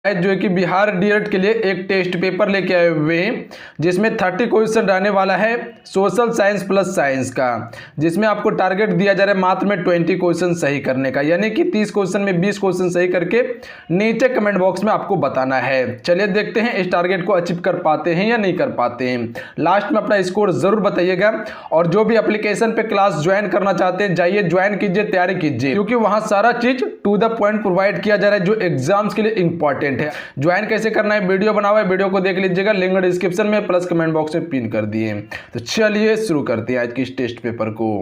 जो है कि बिहार डीएलएड के लिए एक टेस्ट पेपर लेके आए हुए हैं जिसमें 30 क्वेश्चन रहने वाला है सोशल साइंस प्लस साइंस का, जिसमें आपको टारगेट दिया जा रहा है मात्र में 20 क्वेश्चन सही करने का, यानी कि 30 क्वेश्चन में 20 क्वेश्चन सही करके नीचे कमेंट बॉक्स में आपको बताना है। चलिए देखते हैं इस टारगेट को अचीव कर पाते हैं या नहीं कर पाते हैं। लास्ट में अपना स्कोर जरूर बताइएगा और जो भी एप्लीकेशन पे क्लास ज्वाइन करना चाहते हैं जाइए ज्वाइन कीजिए, तैयारी कीजिए, क्योंकि वहां सारा चीज टू द पॉइंट प्रोवाइड किया जा रहा है जो एग्जाम्स के लिए इंपॉर्टेंट है। ज्वाइन कैसे करना है वीडियो बना हुआ है, वीडियो को देख लीजिएगा, लिंक डिस्क्रिप्शन में प्लस कमेंट बॉक्स में पिन कर दिए। तो चलिए शुरू करते हैं आज की इस टेस्ट पेपर को।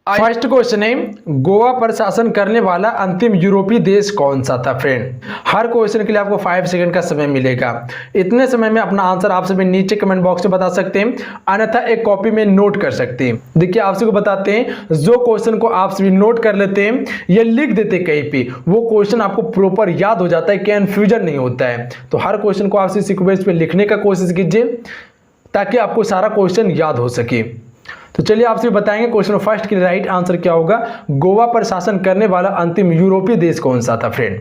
फर्स्ट क्वेश्चन है, गोवा पर शासन करने वाला अंतिम यूरोपीय देश कौन सा था। फ्रेंड हर क्वेश्चन के लिए आपको 5 सेकंड का समय मिलेगा। इतने समय में अपना आंसर आप सभी नीचे कमेंट बॉक्स में बता सकते हैं, अन्यथा एक कॉपी में नोट कर सकते हैं। देखिए आप सभी को बताते हैं, जो क्वेश्चन को आप सभी नोट कर लेते हैं या लिख देते कहीं पे, वो क्वेश्चन आपको प्रॉपर याद हो जाता है, कंफ्यूजन नहीं होता है। तो हर क्वेश्चन को आप सभी सीक्वेंस पे लिखने का कोशिश कीजिए ताकि आपको सारा क्वेश्चन याद हो सके। तो चलिए आपसे बताएंगे क्वेश्चन फर्स्ट के राइट आंसर क्या होगा। गोवा पर शासन करने वाला अंतिम यूरोपीय देश कौन सा था। फ्रेंड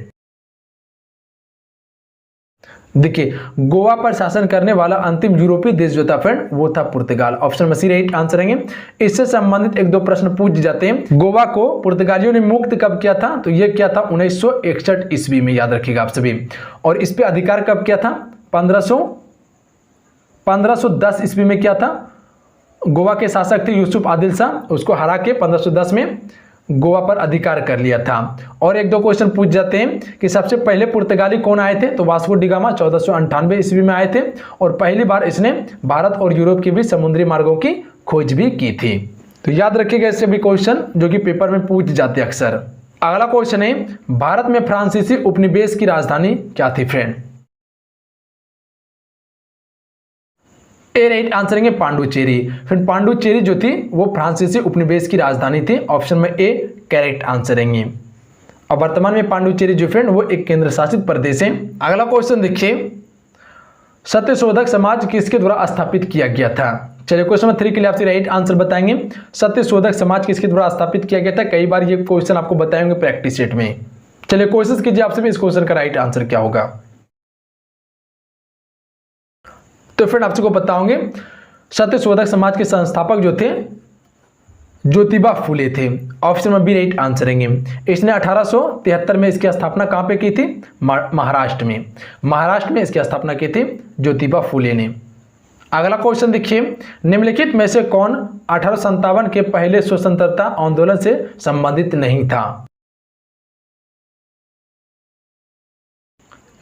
देखिए गोवा पर शासन करने वाला अंतिम यूरोपीय देश जो था फ्रेंड वो था पुर्तगाल। ऑप्शन में सी राइट आंसर है। इससे संबंधित एक दो प्रश्न पूछ जाते हैं। गोवा को पुर्तगालियों ने मुक्त कब किया था, तो यह किया था 1961 ईस्वी में, याद रखिएगा आप सभी। और इस पे अधिकार कब किया था, 1510 ईस्वी में किया था। गोवा के शासक थे यूसुफ आदिल शाह, उसको हरा के 1510 में गोवा पर अधिकार कर लिया था। और एक दो क्वेश्चन पूछ जाते हैं कि सबसे पहले पुर्तगाली कौन आए थे, तो वास्को डी गामा 1498 ईस्वी में आए थे और पहली बार इसने भारत और यूरोप के बीच समुद्री मार्गों की खोज भी की थी। तो याद रखिएगा इससे भी क्वेश्चन जो कि पेपर में पूछ जाते हैं अक्सर। अगला क्वेश्चन है, भारत में फ्रांसीसी उपनिवेश की राजधानी क्या थी। फ्रेंड ए राइट आंसर है पांडुचेरी। फिर पांडुचेरी जो थी वो फ्रांसीसी उपनिवेश की राजधानी थी। ऑप्शन में ए करेक्ट आंसर है। और वर्तमान में पांडुचेरी जो फ्रेंड वो एक केंद्र शासित प्रदेश है। अगला क्वेश्चन देखिए, सत्यशोधक समाज किसके द्वारा स्थापित किया गया था। चलिए क्वेश्चन नंबर 3 के लिए आपसे राइट आंसर बताएंगे। सत्यशोधक समाज किसके द्वारा स्थापित किया गया था। कई बार ये क्वेश्चन आपको बताएंगे प्रैक्टिस सेट में। चलिए कोशिश कीजिए आप सभी इस क्वेश्चन का राइट आंसर क्या होगा। तो फ्रेंड आपको बताओगे सत्यशोधक समाज के संस्थापक जो थे ज्योतिबा फुले थे। ऑप्शन में बी राइट आंसर है। इसने 1873 में इसकी स्थापना कहां पे की थी, महाराष्ट्र में। महाराष्ट्र में इसकी स्थापना की थी ज्योतिबा फुले ने। अगला क्वेश्चन देखिए, निम्नलिखित में से कौन 1857 के पहले स्वतंत्रता आंदोलन से संबंधित नहीं था।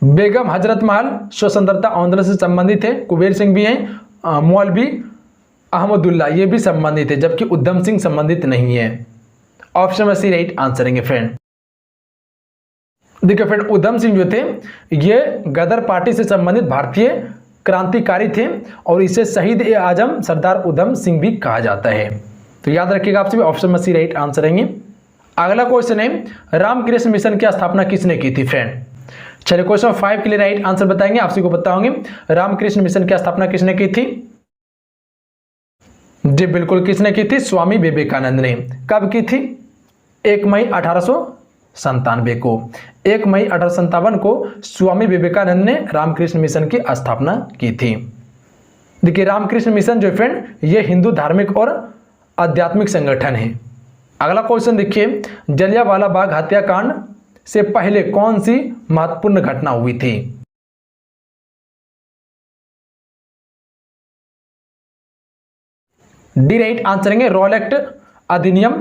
बेगम हजरत महल स्वतंत्रता आंदोलन से संबंधित है, कुबेर सिंह भी हैं, मौलवी अहमदुल्ला ये भी संबंधित है, जबकि उधम सिंह संबंधित नहीं है। ऑप्शन में सी राइट आंसर है। फ्रेंड देखिए फ्रेंड उधम सिंह जो थे ये गदर पार्टी से संबंधित भारतीय क्रांतिकारी थे और इसे शहीद ए आजम सरदार उधम सिंह भी कहा जाता है। तो याद रखिएगा आपसे भी ऑप्शन में सी राइट आंसर है। अगला क्वेश्चन है, रामकृष्ण मिशन की स्थापना किसने की थी। फ्रेंड चलिए क्वेश्चन 5 के लिए राइट आंसर बताएंगे। आप सभी को बताओगे रामकृष्ण मिशन की स्थापना किसने की थी। जी बिल्कुल किसने की थी, स्वामी विवेकानंद ने। कब की थी, 1 मई 1897 को। 1 मई 1857 को स्वामी विवेकानंद ने रामकृष्ण मिशन की स्थापना की थी। देखिए रामकृष्ण मिशन जो फ्रेंड ये हिंदू धार्मिक और आध्यात्मिक संगठन है। अगला क्वेश्चन देखिए, जलियांवाला बाग हत्याकांड से पहले कौन सी महत्वपूर्ण घटना हुई थी। डी राइट आंसर है, रॉल एक्ट अधिनियम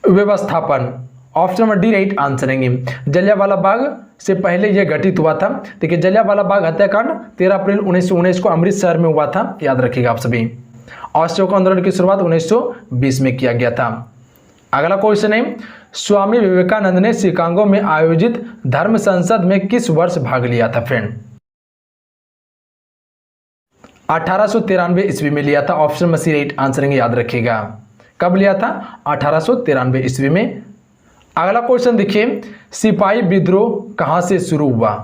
व्यवस्थापन। Option number D right answer है। जलियांवाला बाग से पहले यह घटित हुआ था। देखिए जलियांवाला बाग हत्याकांड 13 अप्रैल 1919 को अमृतसर में हुआ था, याद रखिएगा आप सभी। असहयोग आंदोलन की शुरुआत 1920 में किया गया था। अगला क्वेश्चन है, स्वामी विवेकानंद ने शिकागो में आयोजित धर्म संसद में किस वर्ष भाग लिया था। फ्रेंड 1893 ईस्वी में लिया था। ऑप्शन में सी राइट आंसर है, याद रखिएगा। कब लिया था, 1893 ईस्वी में। अगला क्वेश्चन देखिए, सिपाही विद्रोह कहां से शुरू हुआ।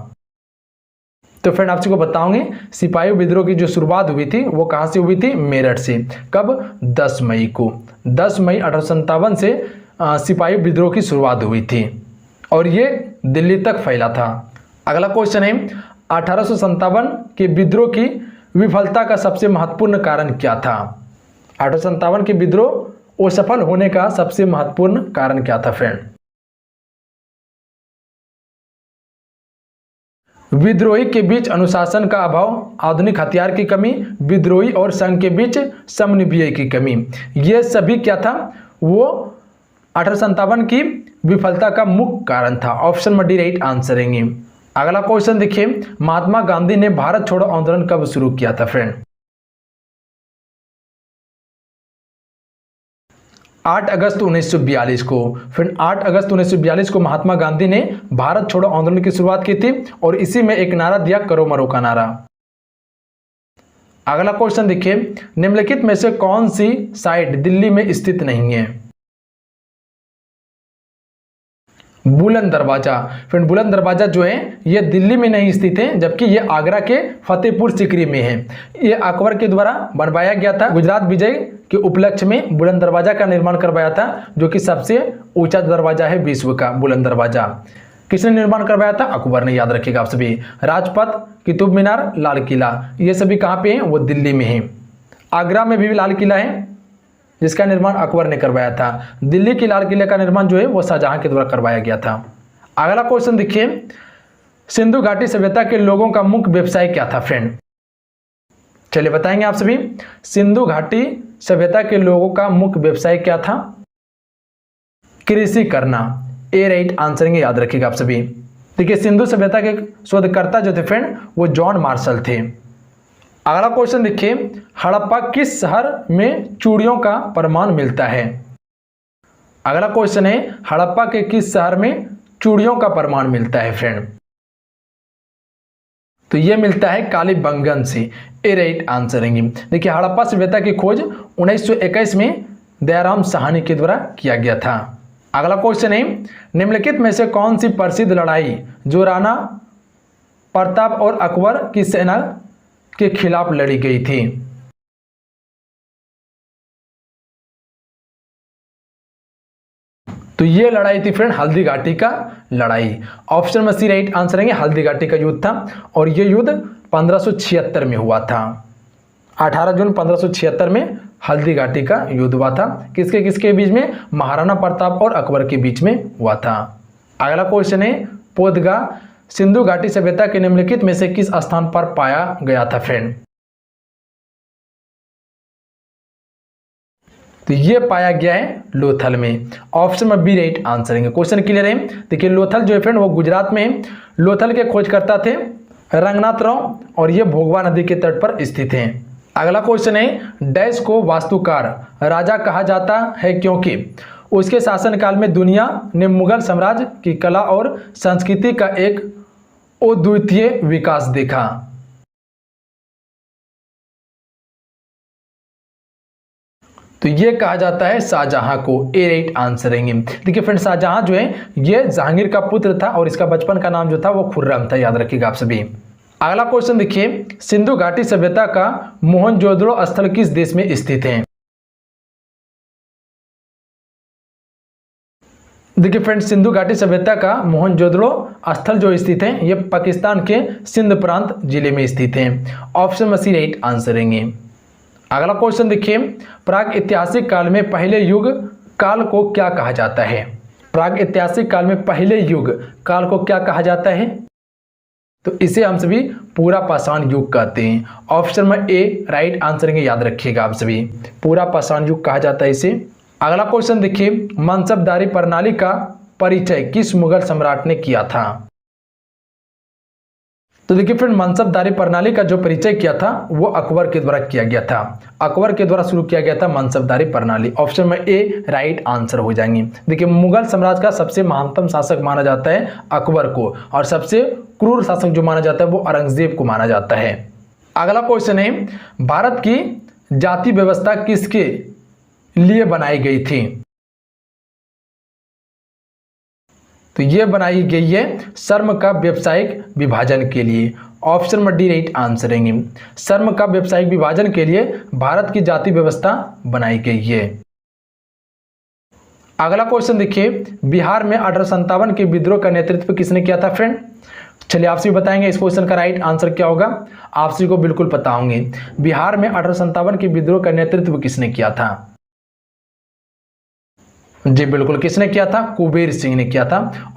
तो फ्रेंड आप सबको बताओगे सिपाही विद्रोह की जो शुरुआत हुई थी वो कहां से हुई थी, मेरठ से। कब, 10 मई को। 10 मई 1857 से सिपाही विद्रोह की शुरुआत हुई थी और ये दिल्ली तक फैला था। अगला क्वेश्चन है, 1857 के विद्रोह की विफलता का सबसे महत्वपूर्ण कारण क्या था? 1857 के विद्रोह असफल होने का सबसे महत्वपूर्ण कारण क्या था फ्रेंड? विद्रोही के बीच अनुशासन का अभाव, आधुनिक हथियार की कमी, विद्रोही और संघ के बीच समन्वय की कमी। ये सभी क्या था? वो 1857 की विफलता का मुख्य कारण था। ऑप्शन में डी राइट आंसर है। अगला क्वेश्चन देखिए, महात्मा गांधी ने भारत छोड़ो आंदोलन कब शुरू किया था फ्रेंड? 8 अगस्त 1942 को। फ्रेंड 8 अगस्त 1942 को महात्मा गांधी ने भारत छोड़ो आंदोलन की शुरुआत की थी और इसी में एक नारा दिया, करो मरो का नारा। अगला क्वेश्चन देखिए, निम्नलिखित में से कौन सी साइट दिल्ली में स्थित नहीं है? बुलंद दरवाजा। फ्रेंड बुलंद दरवाजा जो है ये दिल्ली में नहीं स्थित है, जबकि ये आगरा के फतेहपुर सीकरी में है। ये अकबर के द्वारा बनवाया गया था। गुजरात विजय के उपलक्ष्य में बुलंद दरवाजा का निर्माण करवाया था, जो कि सबसे ऊंचा दरवाजा है विश्व का बुलंद दरवाजा। किसने निर्माण करवाया था? अकबर ने, याद रखिएगा आप सभी। राजपथ, कुतुब मीनार, लाल किला, ये सभी कहाँ पे हैं? वो दिल्ली में है। आगरा में भी लाल किला है जिसका निर्माण अकबर ने करवाया था। दिल्ली की लाल किले का निर्माण जो है वो शाहजहां के द्वारा करवाया गया था। अगला क्वेश्चन देखिए, सिंधु घाटी सभ्यता के लोगों का मुख्य व्यवसाय क्या था फ्रेंड? चलिए बताएंगे आप सभी। सिंधु घाटी सभ्यता के लोगों का मुख्य व्यवसाय क्या था? कृषि करना। ए राइट आंसर है, याद रखिएगा आप सभी। देखिए सिंधु सभ्यता के शोधकर्ता जो थे फ्रेंड वो जॉन मार्शल थे। अगला क्वेश्चन देखिए, हड़प्पा किस शहर में चूड़ियों का प्रमाण मिलता है? अगला क्वेश्चन है, हड़प्पा के किस शहर में चूड़ियों का प्रमाण मिलता है फ्रेंड? तो ये मिलता है कालीबंगन से। ए राइट आंसर है। देखिए हड़प्पा सभ्यता की खोज 1921 में दयाराम साहनी के द्वारा किया गया था। अगला क्वेश्चन है, निम्नलिखित में से कौन सी प्रसिद्ध लड़ाई जो राणा प्रताप और अकबर की सेना के खिलाफ लड़ी गई थी? तो ये लड़ाई थी फ्रेंड हल्दी घाटी का लड़ाई। ऑप्शन में सी राइट आंसर है, हल्दी घाटी का युद्ध था और ये युद्ध 1576 में हुआ था। 18 जून 1576 में हल्दी घाटी का युद्ध हुआ था। किसके किसके बीच में? महाराणा प्रताप और अकबर के बीच में हुआ था। अगला क्वेश्चन है, पोदगा सिंधु घाटी सभ्यता के निम्नलिखित में से किस स्थान पर पाया गया था फ्रेंड? तो ये पाया गया है लोथल में। ऑप्शन में बी राइट आंसर है। क्वेश्चन क्लियर है? देखिए लोथल जो है फ्रेंड वो गुजरात में है। लोथल के खोजकर्ता थे रंगनाथ राव और ये भोगवा नदी के तट पर स्थित हैं। अगला क्वेश्चन है, डैश को वास्तुकार राजा कहा जाता है क्योंकि उसके शासनकाल में दुनिया ने मुगल साम्राज्य की कला और संस्कृति का एक अद्वितीय विकास देखा। तो ये कहा जाता है शाहजहां को। ए राइट आंसर है। देखिए फ्रेंड शाहजहां जो है ये जहांगीर का पुत्र था और इसका बचपन का नाम जो था वो खुर्रम था, याद रखिएगा आप सभी। अगला क्वेश्चन देखिए, सिंधु घाटी सभ्यता का मोहनजोदड़ो स्थल किस देश में स्थित है? देखिए फ्रेंड्स सिंधु घाटी सभ्यता का मोहनजोदड़ो स्थल जो स्थित है ये पाकिस्तान के सिंध प्रांत जिले में स्थित है। ऑप्शन में सी राइट आंसर है। अगला क्वेश्चन देखिए, प्राग ऐतिहासिक काल में पहले युग काल को क्या कहा जाता है? प्राग ऐतिहासिक काल में पहले युग काल को क्या कहा जाता है? तो इसे हम सभी पूरा पाषाण युग कहते हैं। ऑप्शन में ए राइट आंसर है, याद रखिएगा आप सभी। पूरा पाषाण युग कहा जाता है इसे। अगला क्वेश्चन देखिए, मनसबदारी प्रणाली का परिचय किस मुगल सम्राट ने किया था? तो देखिए फ्रेंड मनसबदारी प्रणाली का जो परिचय किया था वो अकबर के द्वारा किया गया था। अकबर के द्वारा शुरू किया गया था मनसबदारी प्रणाली। ऑप्शन में ए राइट आंसर हो जाएंगे। देखिए मुगल साम्राज्य का सबसे महानतम शासक माना जाता है अकबर को और सबसे क्रूर शासक जो माना जाता है वो औरंगजेब को माना जाता है। अगला क्वेश्चन है, भारत की जाति व्यवस्था किसके लिए बनाई गई थी? तो ये बनाई गई है श्रम का व्यावसायिक विभाजन के लिए। ऑप्शन में डी राइट आंसर है। श्रम का व्यावसायिक विभाजन के लिए भारत की जाति व्यवस्था बनाई गई है। अगला क्वेश्चन देखिए, बिहार में 1857 के विद्रोह का नेतृत्व किसने किया था फ्रेंड? चलिए आप सभी बताएंगे इस क्वेश्चन का राइट आंसर क्या होगा। आप सभी को बिल्कुल पता होंगे, बिहार में 1857 के विद्रोह का नेतृत्व किसने किया था? जी बिल्कुल, किसने किया था? कुबेर सिंह ने किया था।